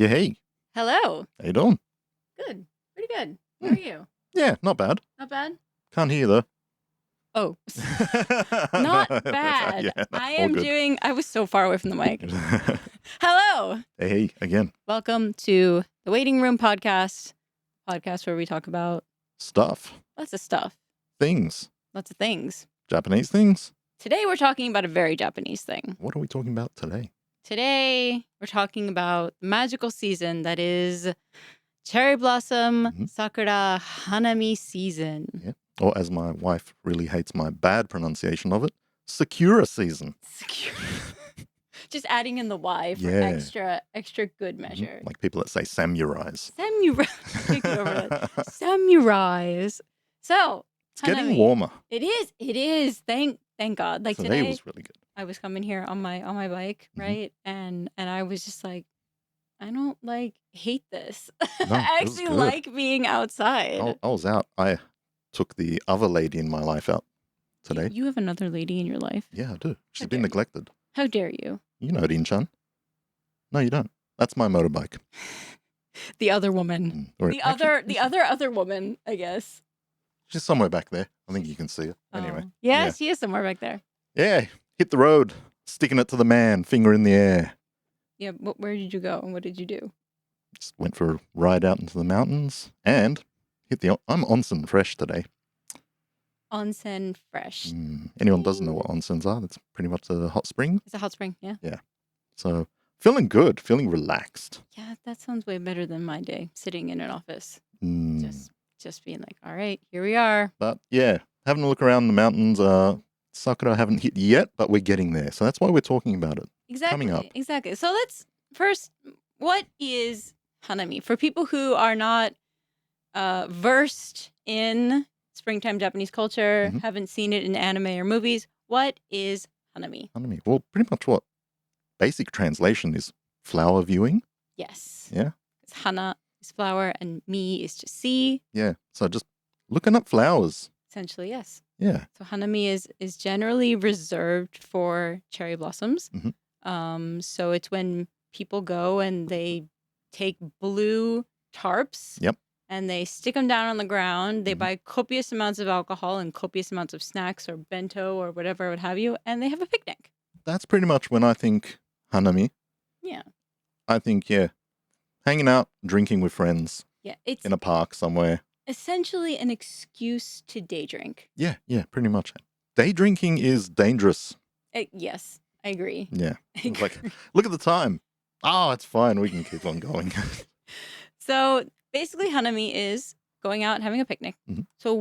Yeah, hey, Hello. how you doing? Good. Pretty good. How are you? Yeah, not bad. Not bad? Can't hear though. Oh, not bad. Yeah, no, I all am good. doing, I was so far away from the mic. Hello. Hey, again, Welcome to the Waiting Room podcast where we talk about stuff, lots of stuff, things, lots of things. Japanese things. Today we're talking about a very Japanese thing. What are we talking about today? Today we're talking about the magical season that is cherry blossom, Mhm. sakura, hanami season. Yeah. Or as my wife really hates my bad pronunciation of it, Sakura season. Just adding in the Y for Yeah. extra good Mhm. measure. Like people that say samurais. Samurai. Can't get over that. Samurais. So, It's getting Hanami. warmer. It is. It is. Thank God. Like Today today, was really good. I was coming here on my bike, Mhm. right? And I was just like, I don't hate this. No, I it was actually good. like being outside. I was out. I took the other lady in my life out today. You have another lady in your life. Yeah, I do. She's How been dare you. neglected. How dare you? You know Rin-chan. No, you don't. That's my motorbike. The other woman. Or The actually, other woman, I guess. she's somewhere back there. I think you can see her. Anyway. Oh. Yeah, she is somewhere back there. Yeah. Hit the road. Sticking it to the man. Finger in the air. Yeah, where did you go and what did you do? Just went for a ride out into the mountains and hit the... I'm onsen fresh today. Onsen fresh. Anyone doesn't know what onsens are, that's pretty much a hot spring. It's a hot spring, yeah. So feeling good. Feeling relaxed. Yeah, that sounds way better than my day sitting in an office. Mm. Just being like, all right, here we are. But yeah, having a look around the mountains. Sakura haven't hit yet, but we're getting there. So that's why we're talking about it. Coming up. Exactly. So let's first, what is Hanami? For people who are not versed in springtime Japanese culture, Mhm. haven't seen it in anime or movies, what is Hanami? Hanami. Well, pretty much what basic translation is flower viewing. Yes. Yeah. It's hana is flower and mi is to see. Yeah. So just looking up flowers. Essentially, yes. Yeah. So hanami is generally reserved for cherry blossoms. Mhm. So it's when people go and they take blue tarps. Yep. And they stick them down on the ground. They Mhm. buy copious amounts of alcohol and copious amounts of snacks or bento or whatever would have you, and they have a picnic. That's pretty much when I think Hanami. Yeah. I think, yeah, hanging out, drinking with friends Yeah. It's in a park somewhere. essentially an excuse to day drink. Yeah, pretty much. Day drinking is dangerous. Yes, I agree. Yeah. I It's like, agree. look at the time. Oh, it's fine. We can keep on going. So basically, hanami is going out and having a picnic. Mhm. So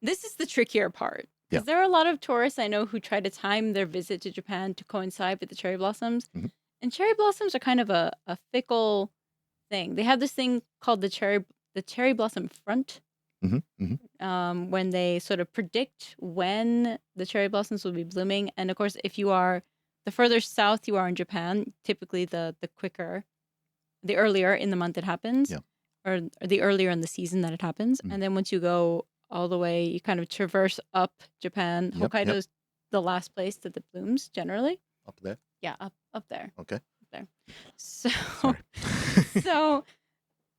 this is the trickier part. Because there are a lot of tourists I know who try to time their visit to Japan to coincide with the cherry blossoms. Mhm. And cherry blossoms are kind of a fickle thing. They have this thing called the cherry blossom front, when they sort of predict when the cherry blossoms will be blooming. And of course, the further south you are in Japan, typically the earlier in the month it happens, Yeah. or the earlier in the season that it happens. And then once you go all the way, you kind of traverse up Japan. Yep, Hokkaido's the last place that it blooms generally. Up there. Yeah, up there. Okay. Up there. So, Sorry. so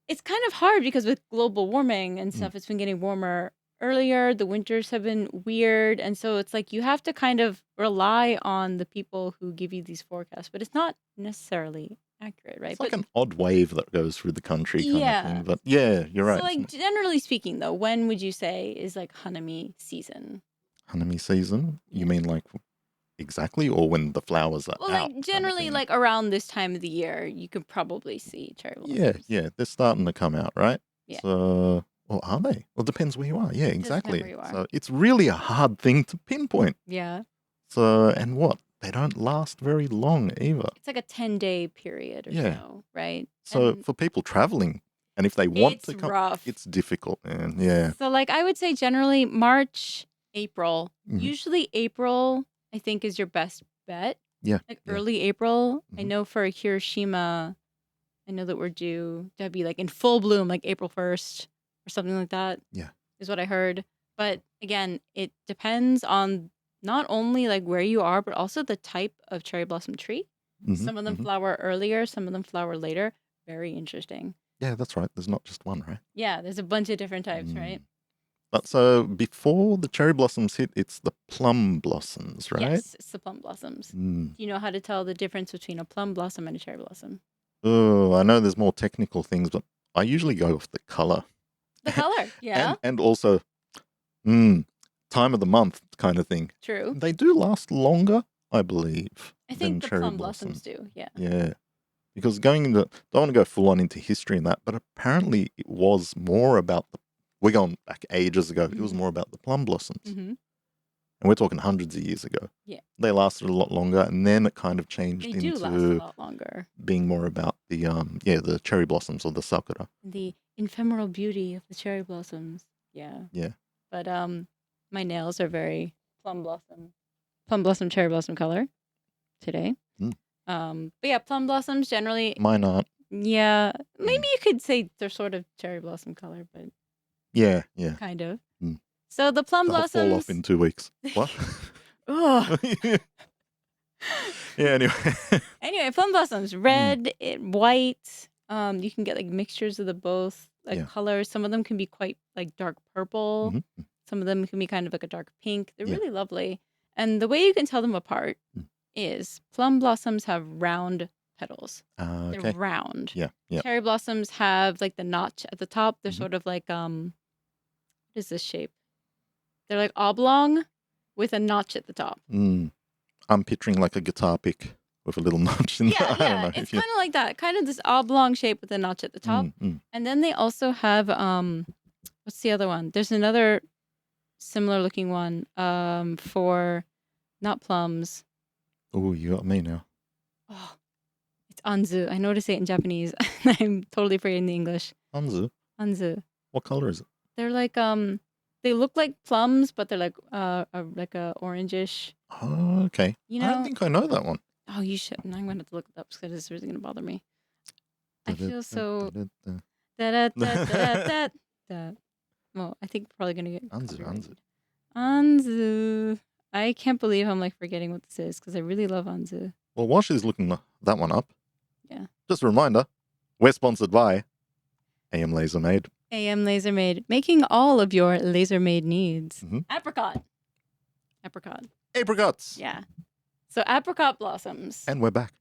it's kind of hard because with global warming and stuff, it's been getting warmer earlier. The winters have been weird. And so it's like you have to kind of rely on the people who give you these forecasts, but it's not necessarily accurate, right? It's like an odd wave that goes through the country kind of Yeah. thing. But yeah, you're right. So like generally speaking though, when would you say is like hanami season? Hanami season? You mean like exactly? Or when the flowers are Well, out? like generally like around this time of the year, you could probably see cherry blossoms. Yeah. They're starting to come out, right? Yeah. So, or are they? Well, it depends where you are. Yeah, Does depend exactly. where you are. So it's really a hard thing to pinpoint. Yeah. So, and what? They don't last very long either. It's like a 10-day period or so, right? So And for people traveling, and if they want it's to come, rough. it's difficult, man. Yeah. So like I would say generally March, April. Mhm. Usually April, I think, is your best bet. Yeah. Like early April. I Mhm. know for Hiroshima, I know that we're due to be like in full bloom, like April 1st or something like that. Yeah. Is what I heard. But again, it depends on not only like where you are, but also the type of cherry blossom tree. Some of them flower earlier, some of them flower later. Very interesting. Yeah, that's right. There's not just one, right? Yeah, there's a bunch of different types, right? But so before the cherry blossoms hit, it's the plum blossoms, right? Yes, it's the plum blossoms. Do you know how to tell the difference between a plum blossom and a cherry blossom? Oh, I know there's more technical things, but I usually go with the color. The color, yeah. And also, time of the month kind of thing. True. They do last longer, I believe. I think than the cherry plum blossom. blossoms do, yeah. Yeah. Because don't want to go full on into history and that, but apparently it was more about we're going back ages ago. It was more about the plum blossoms. And we're talking hundreds of years ago. Yeah. They lasted a lot longer, and then it kind of changed They do last a into lot longer. being more about the cherry blossoms or the sakura. The ephemeral beauty of the cherry blossoms. Yeah. Yeah. But my nails are very plum blossom, cherry blossom color today. But yeah, plum blossoms generally. Mine aren't. Yeah, maybe you could say they're sort of cherry blossom color, but yeah. kind of. So the plum blossoms fall off in 2 weeks. What? Oh. Yeah. Anyway, plum blossoms, red, white. You can get like mixtures of the both colors. Some of them can be quite like dark purple. Some of them can be kind of like a dark pink. They're really lovely. And the way you can tell them apart is plum blossoms have round petals. They're round. Yeah. Cherry blossoms have like the notch at the top. They're sort of like what is this shape? They're like oblong with a notch at the top. I'm picturing like a guitar pick with a little notch in there. I don't know it's kind of like that. Kind of this oblong shape with a notch at the top. And then they also have what's the other one? There's another similar looking one for not plums. Oh, you got me now. Oh, it's anzu. I know to say it in Japanese. I'm totally forgetting the English. Anzu. What color is it? They're like they look like plums, but they're like a orangish. Oh, okay. You know, I don't think I know that one. Oh, you should. And I'm going to have to look it up because it's really going to bother me. I feel so. Well, I think we're probably going to get Anzu. I can't believe I'm like forgetting what this is because I really love Anzu. Well, while she's looking that one up, just a reminder, we're sponsored by AM Laser Made. AM Laser Made, making all of your laser made needs. Apricots. Yeah. So apricot blossoms. And we're back.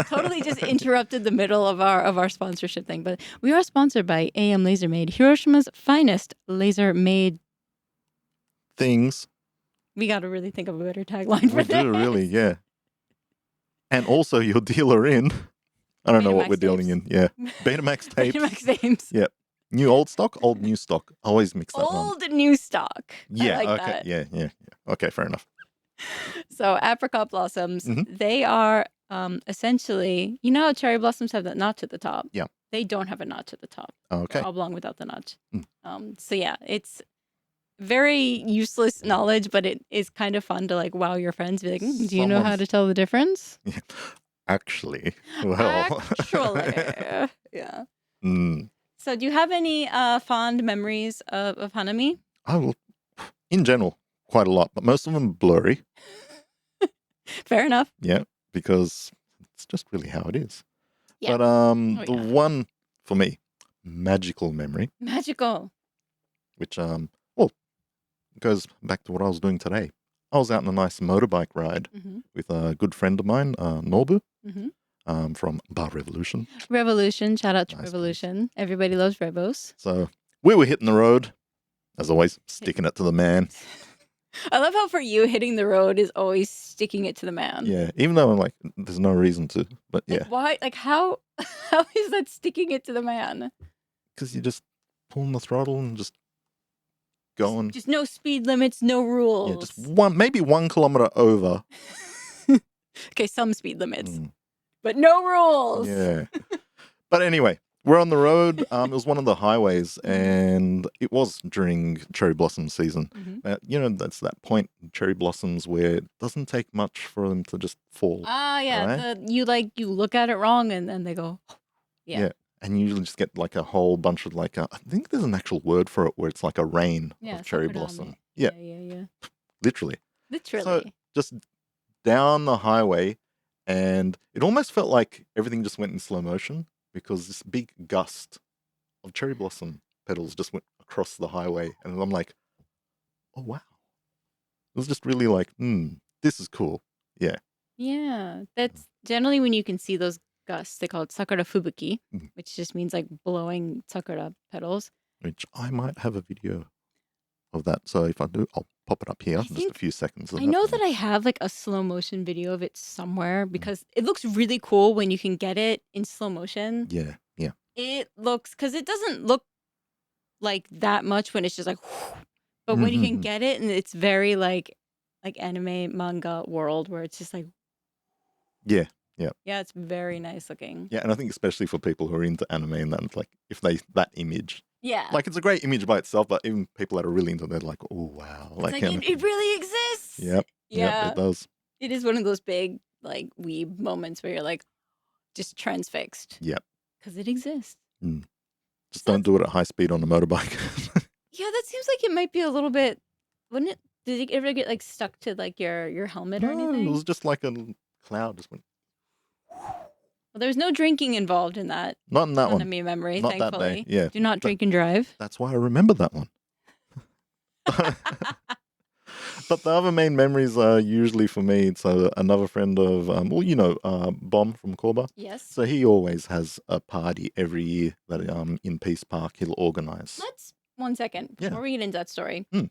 Totally just interrupted the middle of our sponsorship thing, but we are sponsored by AM Laser Made, Hiroshima's finest laser made things. We got to really think of a better tagline for this. We do, really, yeah. And also your dealer in, I don't know what we're dealing in. Yeah. Betamax tapes. Betamax tapes. Yep. New old stock, old new stock. Always mix that one. Old new stock. Yeah. I like okay. That. Yeah. Okay, fair enough. So apricot blossoms, they are essentially, you know how cherry blossoms have that notch at the top? Yeah. They don't have a notch at the top. Okay. They're oblong without the notch. So yeah, it's very useless knowledge, but it is kind of fun to like wow your friends. Be like, do you know how to tell the difference? Yeah. Actually, well. Yeah. So do you have any fond memories of Hanami? Oh, in general, quite a lot, but most of them blurry. Fair enough. Yeah, because it's just really how it is. Yeah. But the one for me, magical memory. Magical. Which goes back to what I was doing today. I was out on a nice motorbike ride with a good friend of mine, Nobu, from Bar Revolution. Shout out to Revolution. Everybody loves Revos. So we were hitting the road, as always, sticking it to the man. I love how for you, hitting the road is always sticking it to the man. Yeah, even though I'm like, there's no reason to, but yeah. Like, why? Like, how is that sticking it to the man? Because you just pulling the throttle and just going. Just no speed limits, no rules. Yeah, just maybe 1 kilometer over. Okay, some speed limits, but no rules. Yeah. But anyway, we're on the road. It was one of the highways, and it was during cherry blossom season. That's that point in cherry blossoms where it doesn't take much for them to just fall. Yeah. Right? You look at it wrong, and then they go. Yeah. And you usually just get like a whole bunch of I think there's an actual word for it where it's like a rain of cherry blossom. Yeah. Yeah. Literally. So just down the highway, and it almost felt like everything just went in slow motion because this big gust of cherry blossom petals just went across the highway, and I'm like, oh wow. It was just really like, this is cool. Yeah. Yeah, that's generally when you can see those gusts. They call it sakura fubuki, Mhm. which just means like blowing sakura petals. Which I might have a video of that. So if I do, I'll pop it up here. Just a few seconds of I know that I have like a slow motion video of it somewhere because it looks really cool when you can get it in slow motion. Yeah, yeah. It looks, because it doesn't look like that much when it's just like, but when you can get it and it's very like anime manga world where it's just like, Yeah, yeah. yeah, it's very nice looking. Yeah, and I think especially for people who are into anime and that, like if that image, Yeah, like it's a great image by itself, but even people that are really into it, they're like, oh wow, it's like it really exists. Yep, Yeah, yep, it does. It is one of those big like weeb moments where you're like just transfixed. Yep, because it exists. Just don't do it at high speed on a motorbike. Yeah, that seems like it might be a little bit. Wouldn't it? Did it ever get like stuck to like your helmet or No, anything? it was just like a cloud just went. Well, there's no drinking involved in that. Not in that one. Hanami memory, Not that thankfully. day. Yeah. Do not drink and drive. That's why I remember that one. But the other main memories are usually for me. So another friend of, Bomb from Korba. Yes. So he always has a party every year that in Peace Park he'll organize. Let's 1 second before we get into that story. Mm.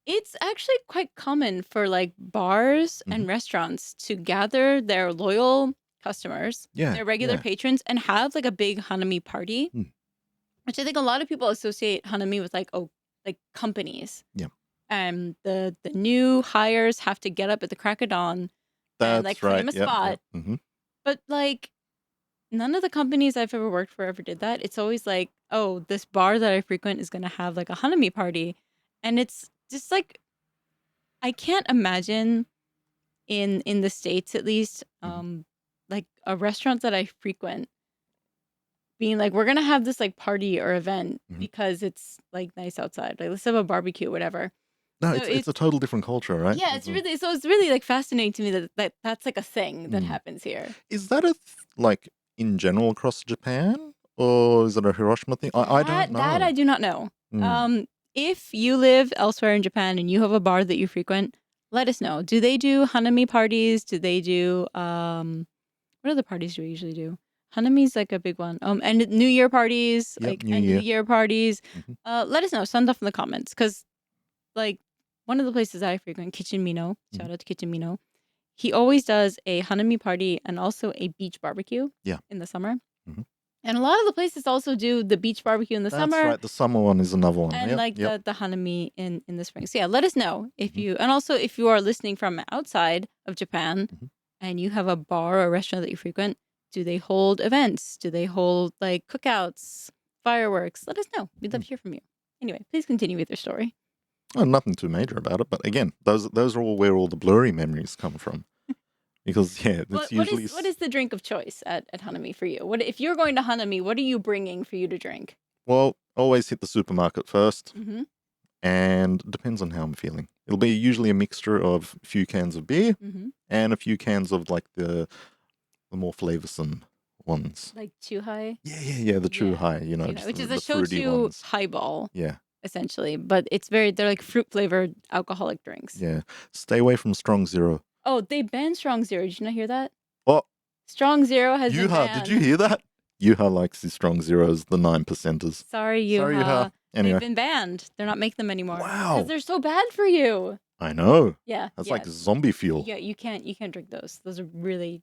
It's actually quite common for like bars and restaurants to gather their loyal customers, their regular patrons, and have like a big Hanami party. Which I think a lot of people associate Hanami with like companies. Yeah. And the new hires have to get up at the crack of dawn and like claim a spot. But like none of the companies I've ever worked for ever did that. It's always like, oh, this bar that I frequent is gonna have like a Hanami party. And it's just like I can't imagine in the States at least, like a restaurant that I frequent being like, we're gonna have this like party or event because it's like nice outside. Like let's have a barbecue, whatever. No, So it's a total different culture, right? Yeah, it's really like fascinating to me that's like a thing that happens here. Is that like in general across Japan, or is it a Hiroshima thing? I don't know. That I do not know. If you live elsewhere in Japan and you have a bar that you frequent, let us know. Do they do Hanami parties? Do they do what other parties do we usually do? Hanami's like a big one. And New Year parties, like end of the year parties. Let us know. Send stuff in the comments because, like, one of the places that I frequent, Kitchen Mino, shout out to Kitchen Mino, he always does a Hanami party and also a beach barbecue. In the summer. And a lot of the places also do the beach barbecue in the summer. That's right. The summer one is another one. And the Hanami in the spring. So yeah, let us know if you, and also if you are listening from outside of Japan and you have a bar or restaurant that you frequent, do they hold events? Do they hold like cookouts, fireworks? Let us know. We'd love to hear from you. Anyway, please continue with your story. Oh, nothing too major about it. But again, those are all where all the blurry memories come from. Because it's usually what is the drink of choice at Hanami for you? What if you're going to Hanami? What are you bringing for you to drink? Well, always hit the supermarket first, and it depends on how I'm feeling. It'll be usually a mixture of a few cans of beer and a few cans of like the more flavorsome ones. Like Chuhai? Yeah, the Chuhai, which is a shochu highball. Yeah. Essentially, but they're like fruit flavored alcoholic drinks. Yeah. Stay away from Strong Zero. Oh, they banned Strong Zero. Did you not hear that? Oh. Strong Zero has been banned. Did you hear that? Yuha likes the Strong Zeros, the 9%ers. Sorry, Yuha. Anyway. They've been banned. They're not making them anymore. Wow. Because they're so bad for you. I know. Yeah. That's like zombie fuel. Yeah, you can't drink those. Those are really,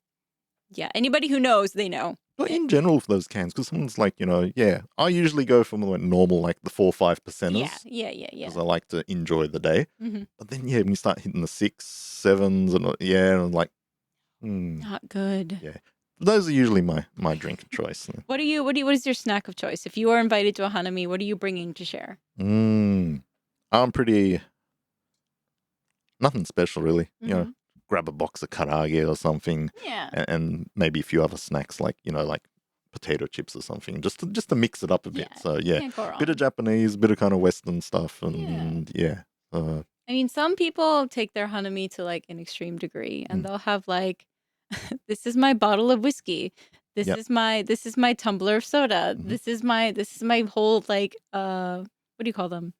anybody who knows, they know. But in general for those cans, because someone's like, I usually go for the normal, like the 4-5%ers. Yeah. Because I like to enjoy the day. But then, when you start hitting the 6, 7s, and I'm like, not good. Yeah. Those are usually my drink of choice. What is your snack of choice? If you are invited to a Hanami, what are you bringing to share? I'm pretty, nothing special really. Grab a box of karaage or something. Yeah. And maybe a few other snacks like, like potato chips or something, just to mix it up a bit. So can't go wrong. Bit of Japanese, bit of kind of Western stuff, and I mean, some people take their hanami to like an extreme degree, and Mm. they'll have like, this is my bottle of whiskey. Yep. This is my tumbler of soda. Mhm. This is my whole like what do you call them?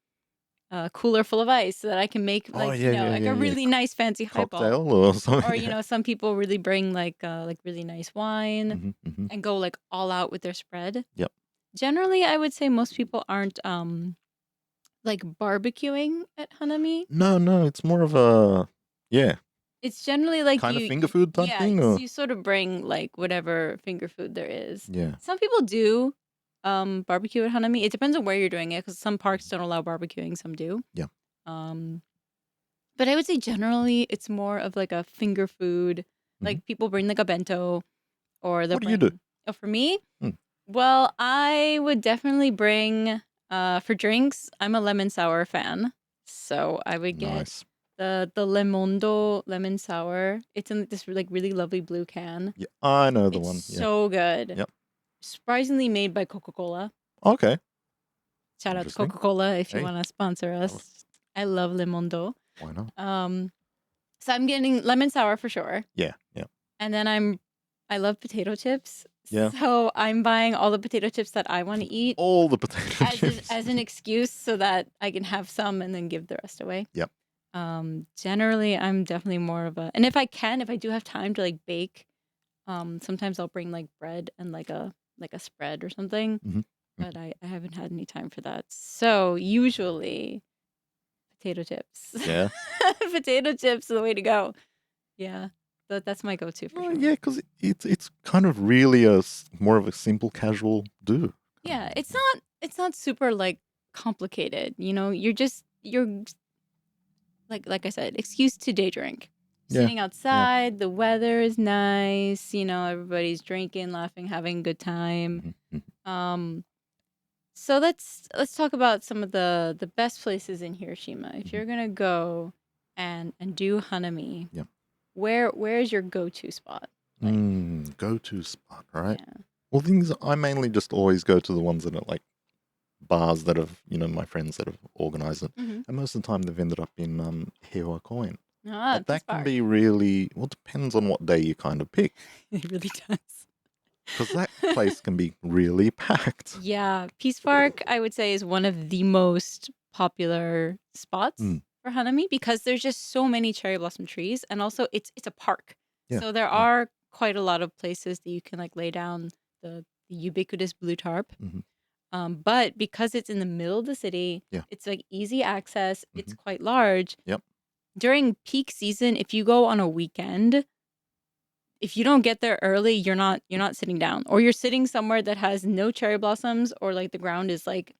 Cooler full of ice so that I can make Oh, like, yeah, yeah, like yeah, a yeah. really nice fancy highball. Cocktail or something. Or, Yeah. some people really bring like really nice wine Mhm, mhm. and go like all out with their spread. Yep. Generally, I would say most people aren't like barbecuing at Hanami. No, it's more of a, yeah, It's generally like kind of finger food type thing, or you sort of bring like whatever finger food there is. yeah. Some people do barbecue at Hanami. It depends on where you're doing it because some parks don't allow barbecuing, some do. Yeah. But I would say generally it's more of like a finger food. Like people bring like a bento or they'll What do you do? bring. Oh, for me? Mm. Well, I would definitely bring for drinks. I'm a lemon sour fan, so I would get Nice. the Lemon lemon sour. It's in this like really lovely blue can. Yeah, I know the It's one. Yeah. so good. Yep. Surprisingly made by Coca-Cola. Okay. Shout out to Interesting. Coca-Cola if you Hey. want to sponsor us. I love Lemondo. Why not? So I'm getting lemon sour for sure. Yeah. And then I love potato chips. Yeah. So I'm buying all the potato chips that I want to eat All the potato chips. as an excuse so that I can have some and then give the rest away. Yep. Generally, I'm definitely more of a, and if I do have time to like bake, sometimes I'll bring like bread and like a spread or something. Mhm. But I haven't had any time for that. So usually potato chips. Yeah. Potato chips are the way to go. Yeah. That's my go-to for Oh, sure. yeah, because it's kind of really more of a simple casual do. Yeah, it's not super like complicated, you're like I said, excuse to day drink. Yeah, Sitting outside, the weather is nice, everybody's drinking, laughing, having a good time. Mhm. So let's talk about some of the best places in Hiroshima. If you're gonna go and do Hanami, Yeah. where's your go-to spot? Go-to spot, right? Yeah. Well, things I mainly just always go to the ones that are like bars that have, my friends that have organized it. Mhm. And most of the time they've ended up in ʀᴏᴏᴅᴜ. But that can Park. be really, well, depends on what day you kind of pick. It really does. Because that place can be really packed. Yeah, Peace Park, I would say, is one of the most popular spots for Hanami because there's just so many cherry blossom trees, and also it's a park. Yeah, So there are quite a lot of places that you can like lay down the ubiquitous blue tarp. But because it's in the middle of the city, Yeah. it's like easy access. It's quite large. Yep. During peak season, if you go on a weekend, if you don't get there early, you're not sitting down, or you're sitting somewhere that has no cherry blossoms, or like the ground is like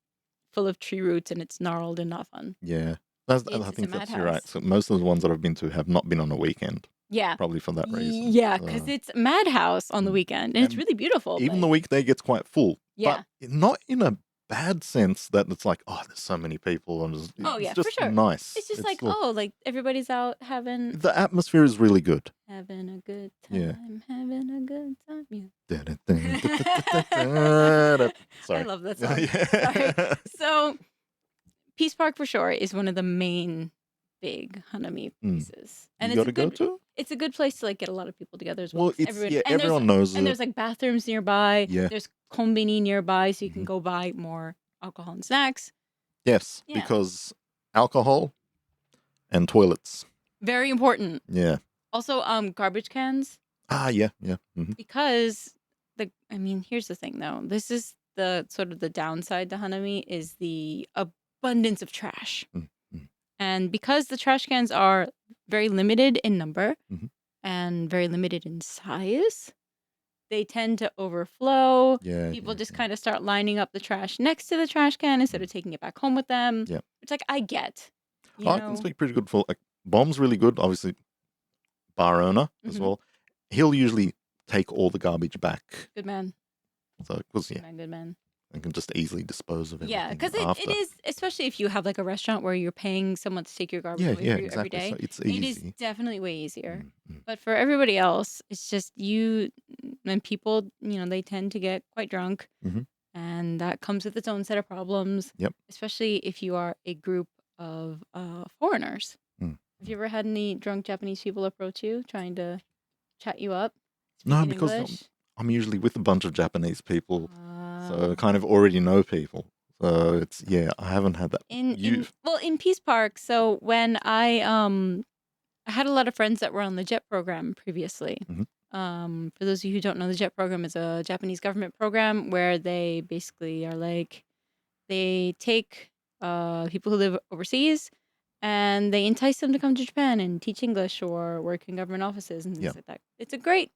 full of tree roots and it's gnarled and not fun. Yeah. It's I a think that's you're madhouse. right. So most of the ones that I've been to have not been on a weekend. Yeah. Probably for that reason. Yeah, because it's madhouse on the weekend, and it's really beautiful. Even but- the weekday gets quite full. Yeah. But not in a bad sense that it's like, oh, there's so many people. And it's yeah, just for sure. nice. It's just like, still- like everybody's out having The atmosphere is really good. a good time. Yeah. Having a good time. Yeah. Sorry. I love that song. Sorry. So, Peace Park for sure is one of the main big Hanami places, and You it's gotta go to? It's a good place to like get a lot of people together as well. Well, 'cause it's and everyone knows and it. there's like bathrooms nearby. Yeah. There's kombini nearby, so you can go buy more alcohol and snacks. Yes, Yeah. because alcohol and toilets. Very important. Yeah. Also, garbage cans. Yeah. Because here's the thing though. This is the sort of the downside to Hanami is the abundance of trash. And because the trash cans are very limited in number and very limited in size, they tend to overflow. Yeah. People just kind of start lining up the trash next to the trash can instead of taking it back home with them. Yeah. Which like I get. I can speak pretty good for like Bomb's really good, obviously bar owner as well. He'll usually take all the garbage back. Good man. So because Good man. I can just easily dispose of everything. Yeah, because after. it is, especially if you have like a restaurant where you're paying someone to take your garbage away for you exactly. every day. So it's It easy. is definitely way easier. Mm. But for everybody else, it's just and people, they tend to get quite drunk. And that comes with its own set of problems. Yep. Especially if you are a group of foreigners. Mm. Have you ever had any drunk Japanese people approach you trying to chat you up? No, Speak in because English? I'm usually with a bunch of Japanese people, so I Uh, kind of already know people. So it's, yeah, I haven't had that. in Peace Park. So when I had a lot of friends that were on the JET program previously. Mhm. For those of you who don't know, the JET program is a Japanese government program where they basically are like, they take people who live overseas and they entice them to come to Japan and teach English or work in government offices and Yeah. things like that. It's a great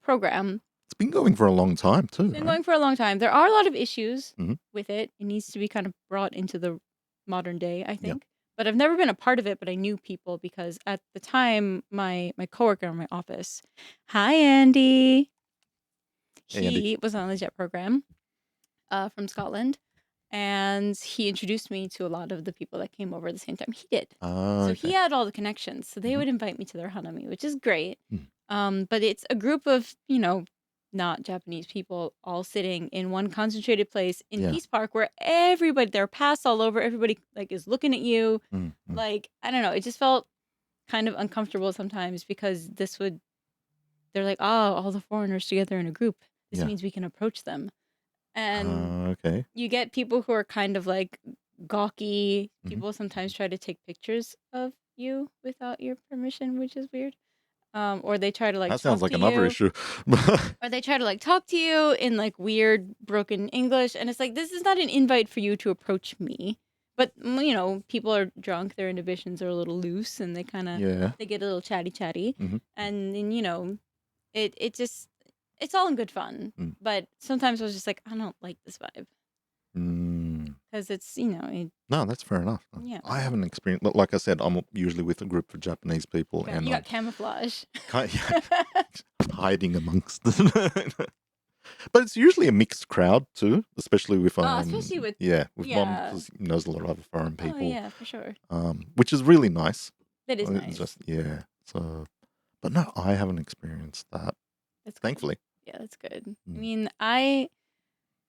program. It's been going for a long time too, It's been right? going for a long time. There are a lot of issues Mhm. with it. It needs to be kind of brought into the modern day, I Yeah. think. But I've never been a part of it, but I knew people because at the time, my coworker in my office, hi Andy, Hey, Andy. he was on the JET program from Scotland, and he introduced me to a lot of the people that came over at the same time he did. So he Okay. had all the connections. So they Mhm. would invite me to their Hanami, which is great. Mm. But it's a group of, not Japanese people all sitting in one concentrated place in Yeah. Peace Park where everybody, there are paths all over, everybody like is looking at you. Mm. Like, I don't know, it just felt kind of uncomfortable sometimes because they're like, oh, all the foreigners together in a group. This Yeah. means we can approach them. And Okay. you get people who are kind of like gawky. Mhm. People sometimes try to take pictures of you without your permission, which is weird. Or they try to like That sounds talk like to another you, issue. or they try to like talk to you in like weird broken English, and it's like this is not an invite for you to approach me. But people are drunk, their inhibitions are a little loose, and they kind of Yeah. they get a little chatty, Mhm. and then it just it's all in good fun. Mm. But sometimes I was just like, I don't like this vibe Mm. because it's No, that's fair enough. yeah. I haven't experienced, like I said, I'm usually with a group of Japanese people, and You I'm got camouflage. hiding amongst them. But it's usually a mixed crowd too, especially with Especially with Mom, yeah. because he knows a lot of other foreign Oh people, yeah, for sure. which is really nice. That is It's nice. just so, but no, I haven't experienced that. That's good. Thankfully. Yeah, that's good. I Mm. mean,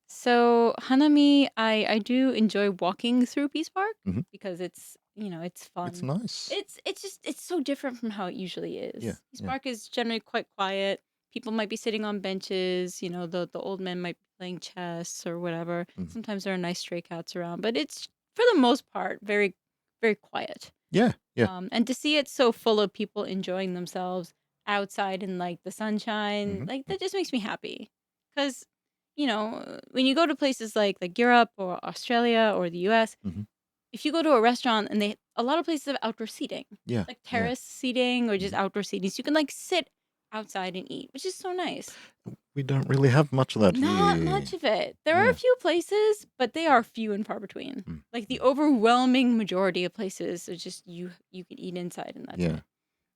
so Hanami, I do enjoy walking through Peace Park Mhm. because it's it's fun. It's nice. It's so different from how it usually is. Yeah, Peace yeah. Park is generally quite quiet. People might be sitting on benches. The old men might be playing chess or whatever. Mhm. Sometimes there are nice stray cats around, but it's for the most part very, very quiet. Yeah, yeah. And to see it so full of people enjoying themselves outside in like the sunshine, Mhm. like that just makes me happy. Because, when you go to places like Europe or Australia or the US, Mhm. if you go to a restaurant and a lot of places have outdoor seating, Yeah, like yeah. terrace seating or just Mhm. outdoor seating. So you can like sit outside and eat, which is so nice. We don't really have much of that Not here. much of it. There are Yeah. a few places, but they are few and far between. Mm. Like the overwhelming majority of places are just you can eat inside and that's Yeah. it.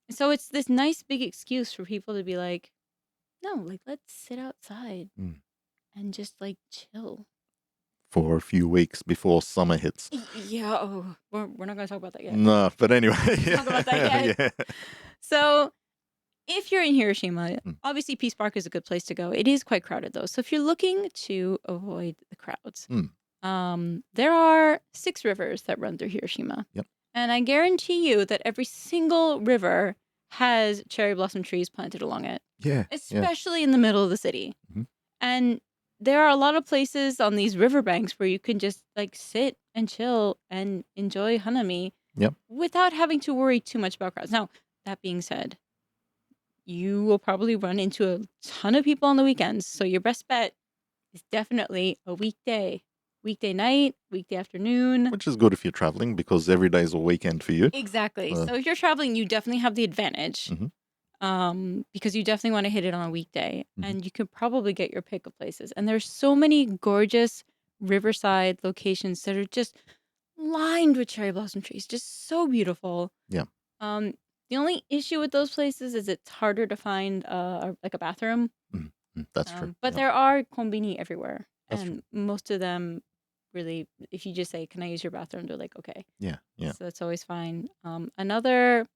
And so it's this nice big excuse for people to be like, no, like let's sit outside Mm. and just like chill. For a few weeks before summer hits. Yeah, we're not gonna talk about that yet. No, but anyway. Talk about that yet. Yeah. So if you're in Hiroshima, Mm. obviously Peace Park is a good place to go. It is quite crowded though. So if you're looking to avoid the crowds, there are 6 rivers that run through Hiroshima. Yep. And I guarantee you that every single river has cherry blossom trees planted along it. Yeah. Especially in the middle of the city. Mhm. And there are a lot of places on these riverbanks where you can just like sit and chill and enjoy Hanami Yep. without having to worry too much about crowds. Now, that being said, you will probably run into a ton of people on the weekends. So your best bet is definitely a weekday night, weekday afternoon. Which is good if you're traveling because every day is a weekend for you. Exactly. So if you're traveling, you definitely have the advantage. Mhm. Because you definitely want to hit it on a weekday, Mhm. and you could probably get your pick of places. And there's so many gorgeous riverside locations that are just lined with cherry blossom trees, just so beautiful. Yeah. The only issue with those places is it's harder to find like a bathroom. Mhm. That's true. But Yep. there are konbini everywhere, That's and most of them really, if you just say, "Can I use your bathroom?" they're like, "Okay." Yeah. Yeah. So that's always fine. Another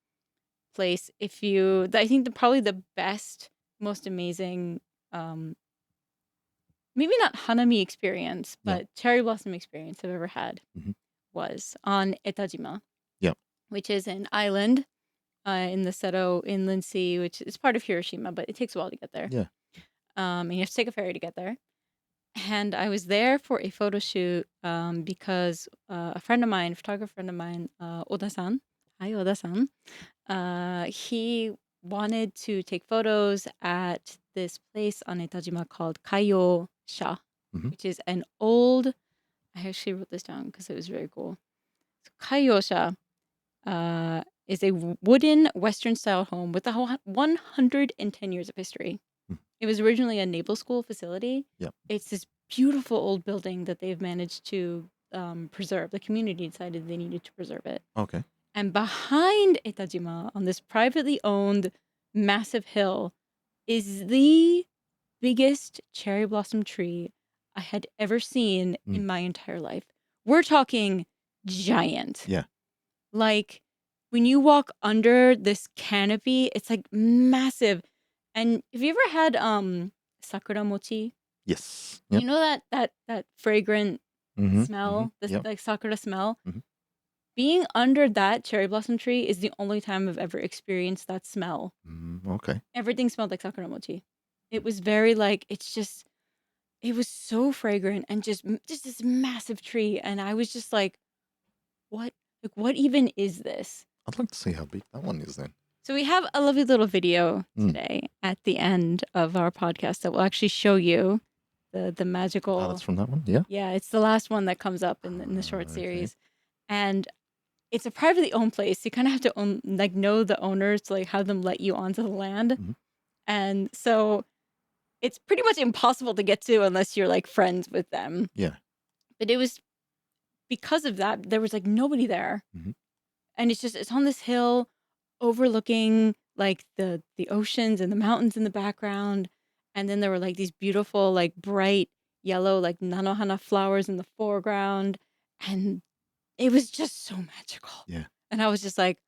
place, I think probably the best, most amazing, maybe not Hanami experience, Yeah. but cherry blossom experience I've ever had Mhm. was on Etajima. Yep. Which is an island in the Seto Inland Sea, which is part of Hiroshima, but it takes a while to get there. Yeah. And you have to take a ferry to get there. And I was there for a photo shoot because a friend of mine, photographer friend of mine, Oda-san, hi Oda-san, he wanted to take photos at this place on Etajima called Kaiyosha, which is an old, I actually wrote this down because it was very cool. So Kaiyosha is a wooden Western-style home with 110 years of history. It was originally a naval school facility. Yep. It's this beautiful old building that they've managed to preserve. The community decided they needed to preserve it. Okay. And behind Etajima, on this privately owned massive hill, is the biggest cherry blossom tree I had ever seen in my entire life. We're talking giant. Yeah. Like, when you walk under this canopy, it's like massive. And have you ever had sakura mochi? Yes. Yep. You know that fragrant smell, this Yep. like sakura smell? Mhm. Being under that cherry blossom tree is the only time I've ever experienced that smell. Okay. Everything smelled like sakura mochi. It was very like, it was so fragrant and just this massive tree. And I was just like, what even is this? I'd like to see how big that one is then. So we have a lovely little video today at the end of our podcast that will actually show you the magical. Oh, that's from that one? Yeah. Yeah, it's the last one that comes up in the short series. And it's a privately owned place. You kind of have to know the owners to like have them let you onto the land. And so it's pretty much impossible to get to unless you're like friends with them. Yeah. But it was because of that, there was like nobody there. And it's on this hill overlooking like the oceans and the mountains in the background. And then there were like these beautiful, like bright yellow, like nanohana flowers in the foreground. And it was just so magical. Yeah. And I was just like,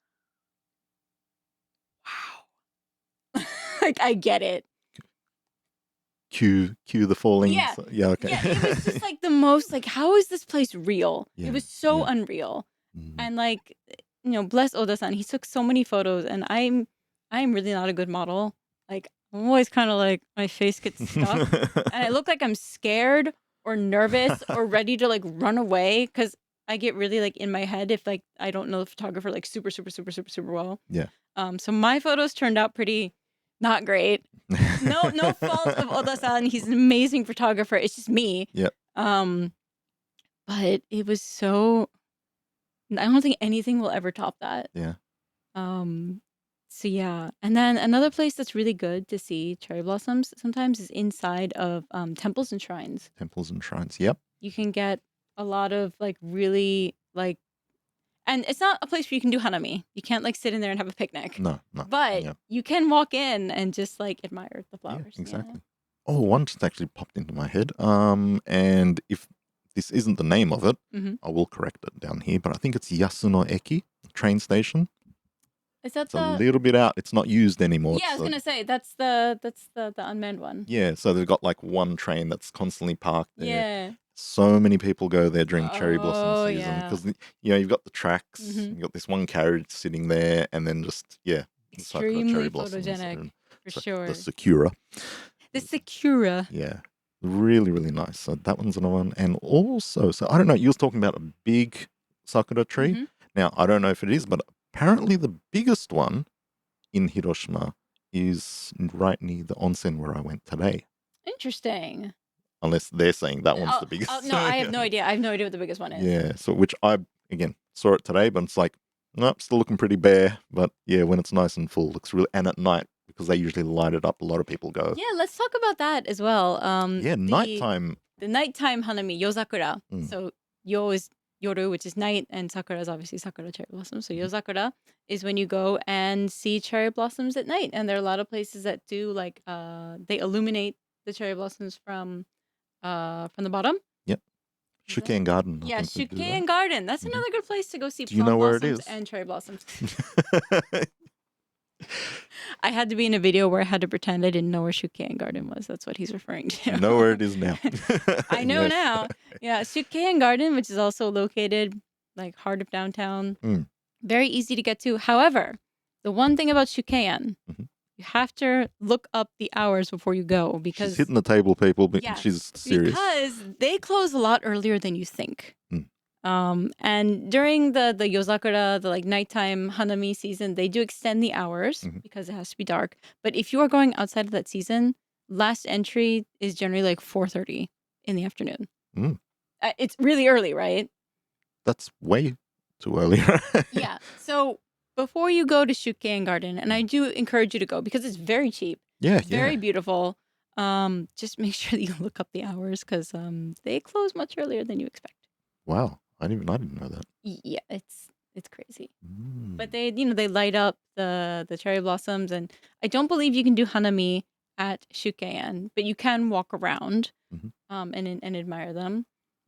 wow. Like, I get it. Cue the falling. Yeah. Yeah, okay. Yeah, it was just like the most, like, how is this place real? Yeah, It was so yeah. unreal. And like, bless Oda-san, he took so many photos, and I'm really not a good model. Like, I'm always kind of like, my face gets stuck, and I look like I'm scared or nervous or ready to like run away because I get really like in my head if like I don't know the photographer like super, super, super, super, super well. Yeah. So my photos turned out pretty not great. No fault of Oda-san. He's an amazing photographer. It's just me. Yep. But it was so. I don't think anything will ever top that. Yeah. So yeah, and then another place that's really good to see cherry blossoms sometimes is inside of temples and shrines. Temples and shrines. Yep. You can get a lot of like really like, and it's not a place where you can do hanami. You can't like sit in there and have a picnic. No. But you can walk in and just like admire the flowers. Yeah, exactly. Yeah. Oh, one just actually popped into my head. And if this isn't the name of it, I will correct it down here. But I think it's Yasuno Eki train station. Is that It's a little bit out. It's not used anymore. Yeah, I was gonna say that's the unmanned one. Yeah, so they've got like one train that's constantly parked there. Yeah. So many people go there during cherry blossom Oh, season yeah. because you've got the tracks, you've got this one carriage sitting there, and then just the sakura Extremely cherry blossoms photogenic, and for sure. The sakura. The sakura. Yeah, really, really nice. So that one's another one, and also, so I don't know. You was talking about a big sakura tree. Now I don't know if it is, but apparently the biggest one in Hiroshima is right near the onsen where I went today. Interesting. Unless they're saying that one's the biggest. No, I have no idea. I have no idea what the biggest one is. Yeah, so which I, again, saw it today, but it's like, nope, still looking pretty bare. But yeah, when it's nice and full, looks really, and at night, because they usually light it up, a lot of people go. Yeah, let's talk about that as well. Nighttime. The nighttime hanami, yozakura. So yo is yore, which is night, and sakura is obviously sakura cherry blossoms. So yozakura is when you go and see cherry blossoms at night. And there are a lot of places that do like, they illuminate the cherry blossoms from the bottom. Yep. Shuken Garden. Yeah, Shuken Garden. That's another good place to go see Do you know where it is? and cherry blossoms. I had to be in a video where I had to pretend I didn't know where Shuken Garden was. That's what he's referring to. You know where it is now. I know now. Yeah, Shuken Garden, which is also located like heart of downtown. Mm. Very easy to get to. However, the one thing about 슈케안, you have to look up the hours before you go because She's hitting the table, people. But yes, she's serious. because they close a lot earlier than you think. Mm. And during the yozakura, the like nighttime hanami season, they do extend the hours because it has to be dark. But if you are going outside of that season, last entry is generally like 4:30 in the afternoon. Mm. It's really early, right? That's way too early. Yeah. So before you go to Shukein Garden, and I do encourage you to go because it's very cheap. Yeah, It's very beautiful. Just make sure that you look up the hours because they close much earlier than you expect. Wow, I didn't know that. Yeah, it's crazy. But they they light up the cherry blossoms, and I don't believe you can do hanami at Shukein, but you can walk around and admire them.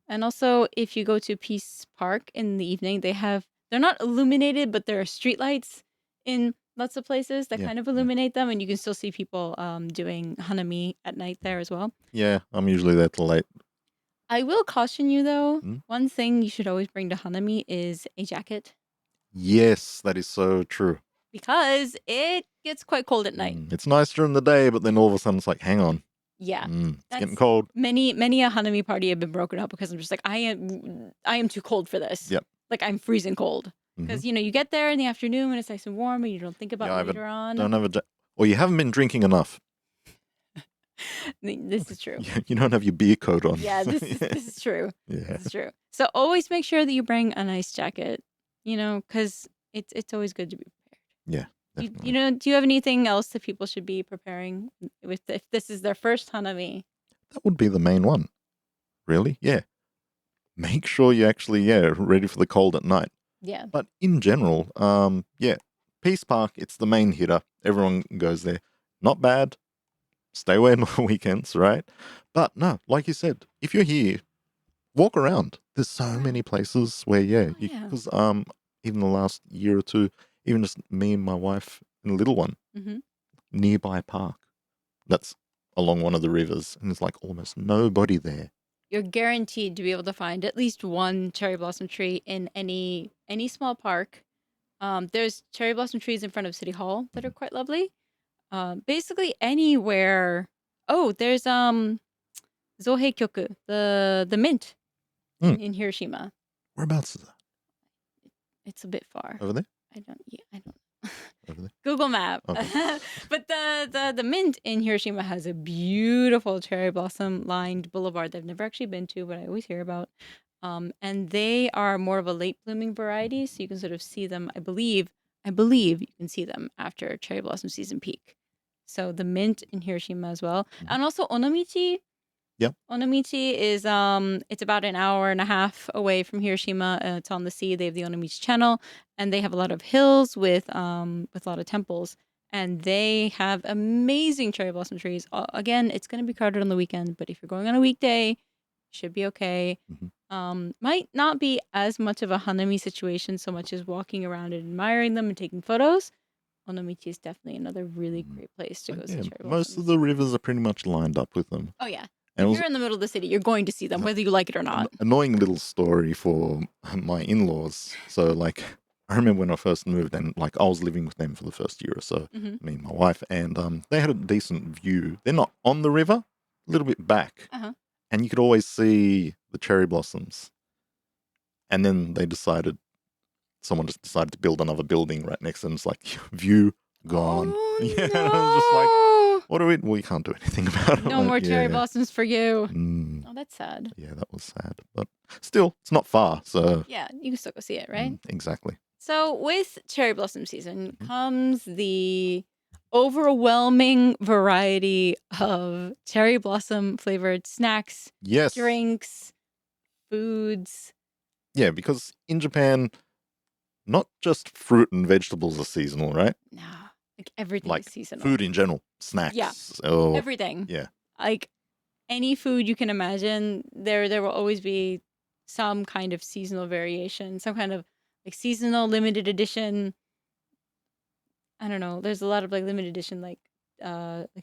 And also, if you go to Peace Park in the evening, they're not illuminated, but there are street lights in lots of places that kind of illuminate them, and you can still see people doing hanami at night there as well. Yeah, I'm usually there till late. I will caution you though, one thing you should always bring to hanami is a jacket. Yes, that is so true. Because it gets quite cold at night. It's nice during the day, but then all of a sudden it's like, hang on. Yeah. It's getting cold. Many a hanami party have been broken up because I'm just like, I am too cold for this. Yep. Like I'm freezing cold. Because you get there in the afternoon when it's nice and warm and you don't think about it later on. Or you haven't been drinking enough. This is true. You don't have your beer coat on. Yeah, this is true. Yeah. This is true. So always make sure that you bring a nice jacket, because it's always good to be prepared. Yeah. Definitely. Do you have anything else that people should be preparing if this is their first hanami? That would be the main one. Really? Yeah. Make sure you're actually, ready for the cold at night. Yeah. But in general, Peace Park, it's the main hitter. Everyone goes there. Not bad. Stay away on the weekends, right? But no, like you said, if you're here, walk around. There's so many places where, because even the last year or two, even just me and my wife and a little one, nearby park. That's along one of the rivers, and there's like almost nobody there. You're guaranteed to be able to find at least one cherry blossom tree in any small park. There's cherry blossom trees in front of City Hall that are quite lovely. Basically anywhere. Oh, there's Zoheikyoku, the mint in Hiroshima. Whereabouts is that? It's a bit far. Over there? I don't. Over there? Google Map. Okay. But the mint in Hiroshima has a beautiful cherry blossom lined boulevard that I've never actually been to, but I always hear about. And they are more of a late blooming variety, so you can sort of see them. I believe you can see them after cherry blossom season peak. So the mint in Hiroshima as well, and also Onomichi. Yep. Onomichi is it's about an hour and a half away from Hiroshima. It's on the sea. They have the Onomichi Channel, and they have a lot of hills with a lot of temples, and they have amazing cherry blossom trees. Again, it's going to be crowded on the weekend, but if you're going on a weekday, should be okay. Might not be as much of a hanami situation so much as walking around and admiring them and taking photos. Onomichi is definitely another really great place to go see cherry blossoms. Most of the rivers are pretty much lined up with them. Oh yeah. And if you're in the middle of the city, you're going to see them, whether you like it or not. Annoying little story for my in-laws. So, like, I remember when I first moved, and like I was living with them for the first year or so, me and my wife, and they had a decent view. They're not on the river, a little bit back, and you could always see the cherry blossoms. And then someone just decided to build another building right next to them. It's like, view gone. Oh, yeah, no. I was just like, what do we can't do anything about it. No more cherry blossoms for you. Oh, that's sad. Yeah, that was sad. But still, it's not far, so... Yeah, you can still go see it, right? Exactly. So with cherry blossom season comes the overwhelming variety of cherry blossom flavored snacks, drinks, foods. Yeah, because in Japan, not just fruit and vegetables are seasonal, right? No. Like everything is seasonal. Food in general, snacks. Yeah, everything. Yeah. Like any food you can imagine, there will always be some kind of seasonal variation, some kind of like seasonal limited edition. I don't know. There's a lot of like limited edition like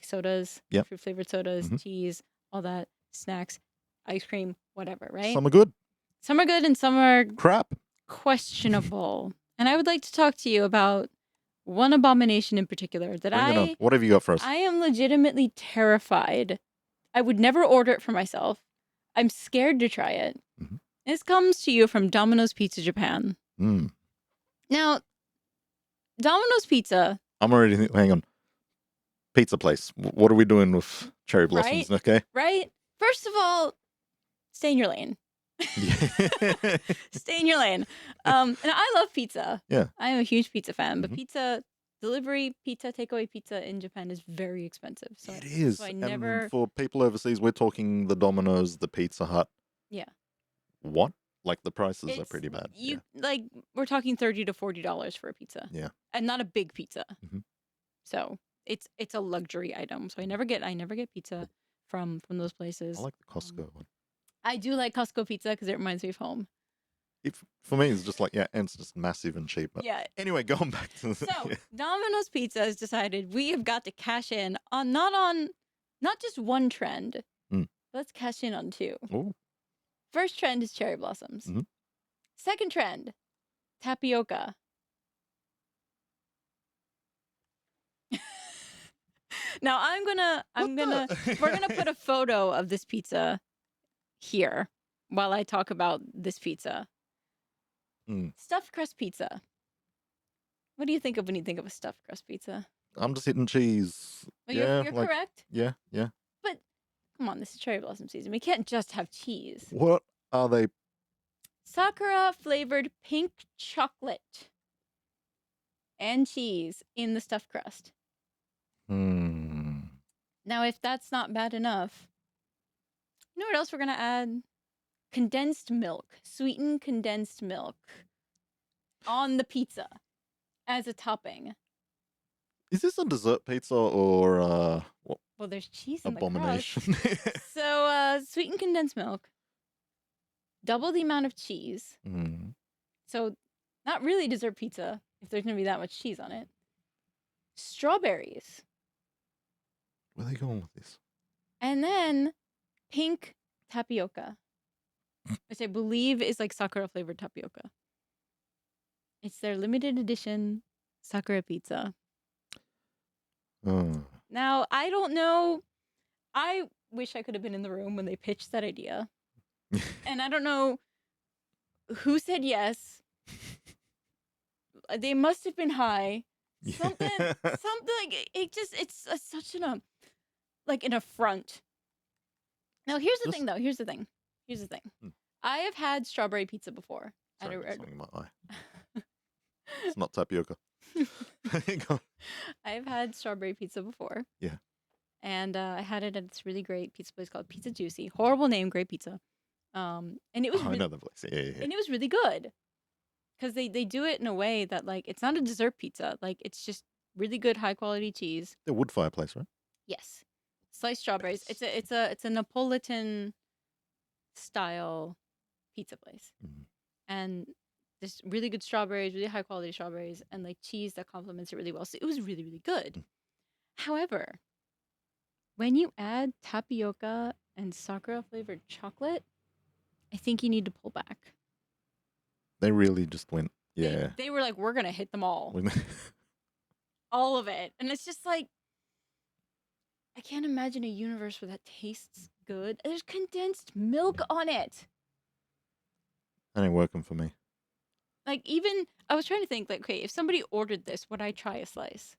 sodas, fruit flavored sodas, teas, all that, snacks, ice cream, whatever, right? Some are good. Some are good and some are crap. questionable. And I would like to talk to you about one abomination in particular that Bring it on. What have you got for us? I am legitimately terrified. I would never order it for myself. I'm scared to try it. Mhm. This comes to you from Domino's Pizza Japan. Mm. Now, Domino's Pizza, I'm already hang on. Pizza place. What are we doing with cherry blossoms? Okay. right? First of all, stay in your lane. Yeah. Stay in your lane. And I love pizza. Yeah. I am a huge pizza fan, but Mhm. pizza delivery, pizza takeaway pizza in Japan is very expensive. So It is. So I And never. for people overseas, we're talking the Domino's, the Pizza Hut. Yeah. What? Like the prices are It's pretty bad. you like we're talking $30 to $40 for a pizza. Yeah. And not a big pizza. Mhm. So it's a luxury item. So I never get pizza from those places. I like the Costco one. I do like Costco pizza because it reminds me of home. For me, it's just like, yeah, and it's just massive and cheap. But Yeah. anyway, going back to the. So Domino's Pizza has decided we have got to cash in on not just one trend. Mm. Let's cash in on two. Oh. First trend is cherry blossoms. Mhm. Second trend, tapioca. Now we're gonna put a photo of this pizza here while I talk about this pizza. Mm. Stuffed crust pizza. What do you think of when you think of a stuffed crust pizza? I'm just hitting cheese. Well, yeah, you're like, correct. Yeah, yeah. But come on, this is cherry blossom season. We can't just have cheese. What are they? Sakura flavored pink chocolate and cheese in the stuffed crust. Hmm. Now, if that's not bad enough, you know what else we're gonna add? Condensed milk, sweetened condensed milk on the pizza as a topping. Is this a dessert pizza or what Well, there's cheese in abomination? the crust. So, sweetened condensed milk, double the amount of cheese. Mm. So, not really dessert pizza if there's gonna be that much cheese on it. Strawberries. Where are they going with this? And then pink tapioca, which I believe is like sakura flavored tapioca. It's their limited edition sakura pizza. Oh. Now, I don't know. I wish I could have been in the room when they pitched that idea. And I don't know who said yes. They must have been high. Something like it's such an affront. Now, here's the thing, though. Here's the thing. Hmm. I have had strawberry pizza before. Sorry, there's something in my eye. It's not tapioca. I've had strawberry pizza before. Yeah. And I had it at this really great pizza place called Pizza Juicy. Horrible name, great pizza. And it was I know the place. Yeah. and it was really good. Because they do it in a way that like it's not a dessert pizza. Like it's just really good high quality cheese. The wood fireplace, right? Yes. Sliced strawberries. It's a Napolitan style pizza place. Mhm. And there's really good strawberries, really high quality strawberries, and like cheese that complements it really well. So it was really, really good. Mm. However, when you add tapioca and sakura flavored chocolate, I think you need to pull back. They really just went, yeah. They were like, we're gonna hit them all. All of it. And it's just like I can't imagine a universe where that tastes good. There's condensed milk on it. That ain't working for me. Like even I was trying to think like, okay, if somebody ordered this, would I try a slice?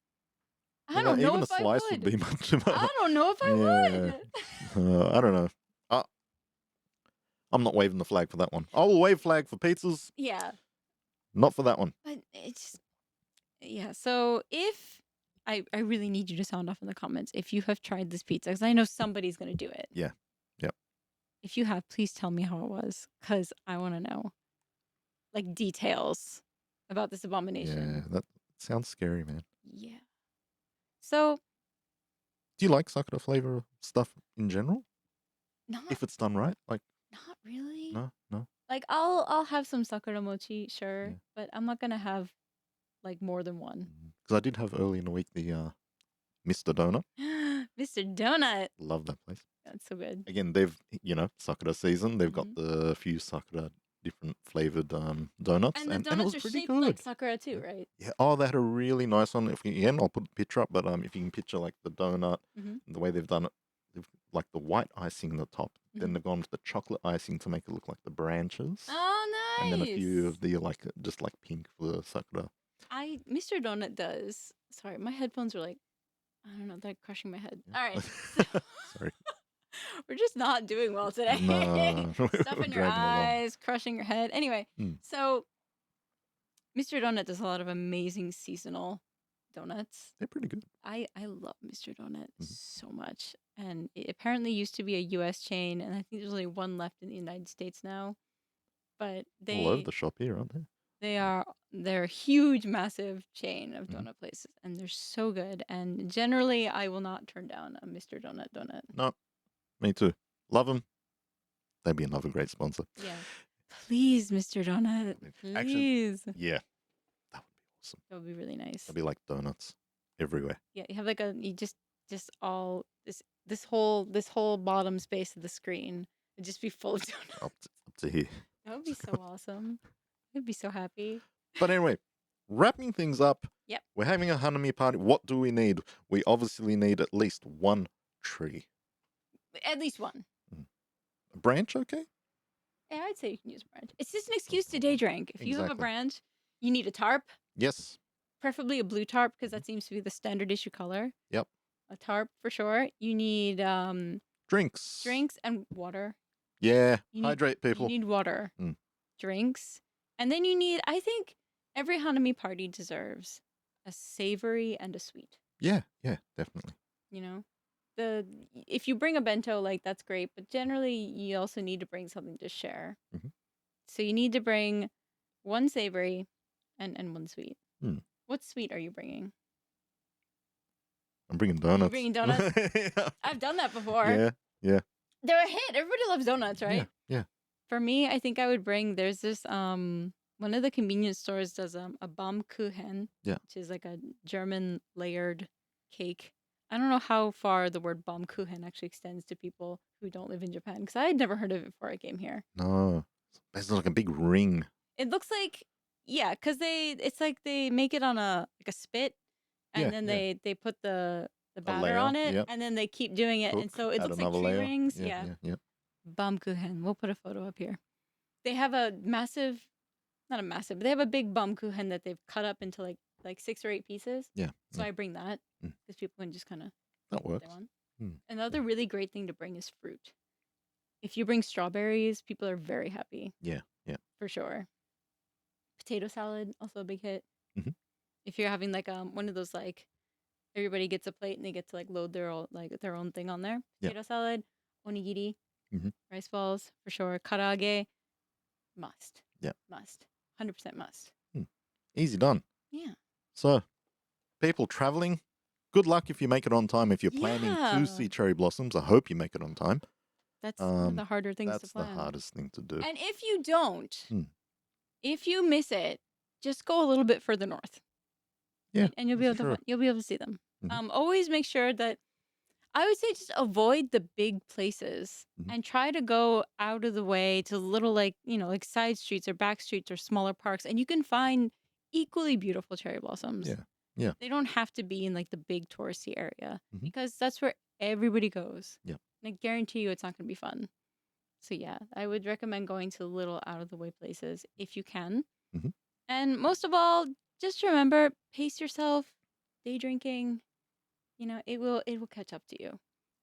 I don't know even if a slice I would. be much of a. I don't know if I would. I don't know. I'm not waving the flag for that one. I will wave flag for pizzas. Yeah. Not for that one. But it's yeah. So if I really need you to sound off in the comments if you have tried this pizza because I know somebody's gonna do it. Yeah. Yep. If you have, please tell me how it was because I want to know, like details about this abomination. Yeah, that sounds scary, man. Yeah. So Do you like sakura flavor stuff in general? not If it's done right, like not really. no. Like I'll have some sakura mochi, sure, Yeah. but I'm not gonna have like more than one. Because I did have early in the week the Mr. Donut. Mr. Donut. Love that place. That's so good. Again, they've sakura season. They've got the few sakura different flavored donuts, And the and it donuts was are pretty shaped like good. sakura too, right? Yeah. Oh, they had a really nice one. If you, again, I'll put a picture up, but if you can picture like the donut, Mm-hmm. the way they've done it, they've like the white icing on the top, then they've gone with the chocolate icing to make it look like the branches, Oh, and then a few nice. of the like just like pink for the sakura. Mr. Donut does. Sorry, my headphones are like, I don't know, they're crushing my head. Yeah. All right. Sorry. We're just not doing well today. No, Stuff we're in your dragging along. eyes, crushing your head. Anyway, so Mr. Donut does a lot of amazing seasonal donuts. They're pretty good. I love Mr. Donut so much. And it apparently used to be a US chain, and I think there's only one left in the United States now. But All over the shop here, aren't they? they're a huge, massive chain of donut places, and they're so good. And generally, I will not turn down a Mr. Donut donut. No, me too. Love them. They'd be another great sponsor. Yeah. Please, Mr. Donut. Please. Actually, yeah. That would be awesome. That would be really nice. It'd be like donuts everywhere. Yeah, you have like you just all this whole bottom space of the screen would just be full of donuts. Up to here. That would be so awesome. I'd be so happy. But anyway, wrapping things up. Yep. We're having a Hanami party. What do we need? We obviously need at least one tree. At least one. A branch, okay? Yeah, I'd say you can use a branch. It's just an excuse to day drink. If you have a Exactly. branch, you need a tarp. Yes. Preferably a blue tarp, because that seems to be the standard issue color. Yep. A tarp for sure. You need Drinks. drinks and water. Yeah. Hydrate people. You need water. Drinks. And then you need, I think every Hanami party deserves a savory and a sweet. Yeah, definitely. You know? If you bring a bento, like, that's great, but generally you also need to bring something to share. So you need to bring one savory and one sweet. What sweet are you bringing? I'm bringing donuts. You're bringing donuts? Yeah. I've done that before. Yeah. They're a hit. Everybody loves donuts, right? Yeah. For me, I think I would bring, there's this, one of the convenience stores does a ʀᴏᴜᴅᴜ, which is like a German layered cake. I don't know how far the word ʀᴏᴜᴜ actually extends to people who don't live in Japan, because I had never heard of it before I came here. No. It's like a big ring. It looks like, yeah, because it's like they make it on a spit, and then they put the batter on it, and then they keep doing it, and so it looks like tree rings. Yeah. ʀᴏᴜᴜ. We'll put a photo up here. They have a massive, not a massive, but they have a big ʀᴏᴜᴜ that they've cut up into like 6 or 8 pieces. Yeah. So I bring that because people can just kind of that works. Another really great thing to bring is fruit. If you bring strawberries, people are very happy. Yeah. For sure. Potato salad, also a big hit. If you're having like one of those, like, everybody gets a plate and they get to like load their own thing on there. Potato salad, onigiri, rice balls for sure. Karaage, must. Yeah. Must. 100% must. Easy done. Yeah. So, people traveling, good luck if you make it on time. If you're planning to see cherry blossoms, I hope you make it on time. That's one of the harder things to plan. That's the hardest thing to do. And if you don't, if you miss it, just go a little bit further north. Yeah. And you'll be able to see them. Always make sure that, I would say, just avoid the big places and try to go out of the way to little, like, like side streets or back streets or smaller parks, and you can find equally beautiful cherry blossoms. Yeah. They don't have to be in like the big touristy area, because that's where everybody goes. Yeah. And I guarantee you it's not going to be fun. So yeah, I would recommend going to little out of the way places if you can. And most of all, just remember, pace yourself. Day drinking, it will catch up to you.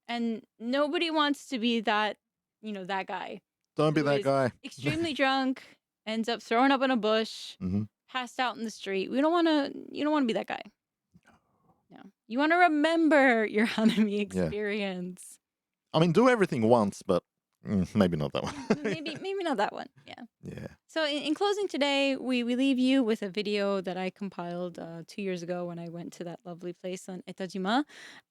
And nobody wants to be that, that guy. Don't be that guy. Extremely drunk, ends up throwing up in a bush, passed out in the street. You don't want to be that guy. No. You want to remember your Hanami experience. I mean, do everything once, but maybe not that one. maybe not that one. Yeah. Yeah. So in closing today, we leave you with a video that I compiled 2 years ago when I went to that lovely place on Etajima,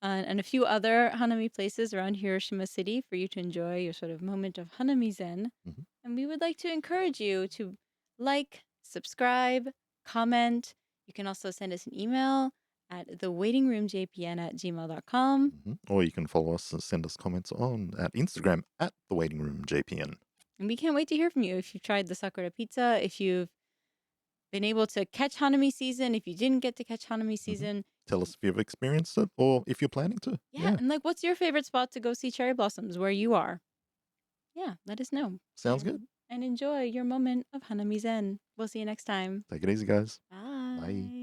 and a few other Hanami places around Hiroshima City for you to enjoy your sort of moment of Hanami Zen. And we would like to encourage you to like, subscribe, comment. You can also send us an email at thewaitingroomjpn@gmail.com. Or you can follow us and send us comments at Instagram at thewaitingroomjpn. And we can't wait to hear from you if you've tried the sakura pizza, if you've been able to catch Hanami season, if you didn't get to catch Hanami season. Tell us if you've experienced it or if you're planning to. Yeah. And like, what's your favorite spot to go see cherry blossoms where you are? Yeah, let us know. Sounds good. And enjoy your moment of Hanami Zen. We'll see you next time. Take it easy, guys. Bye. Bye.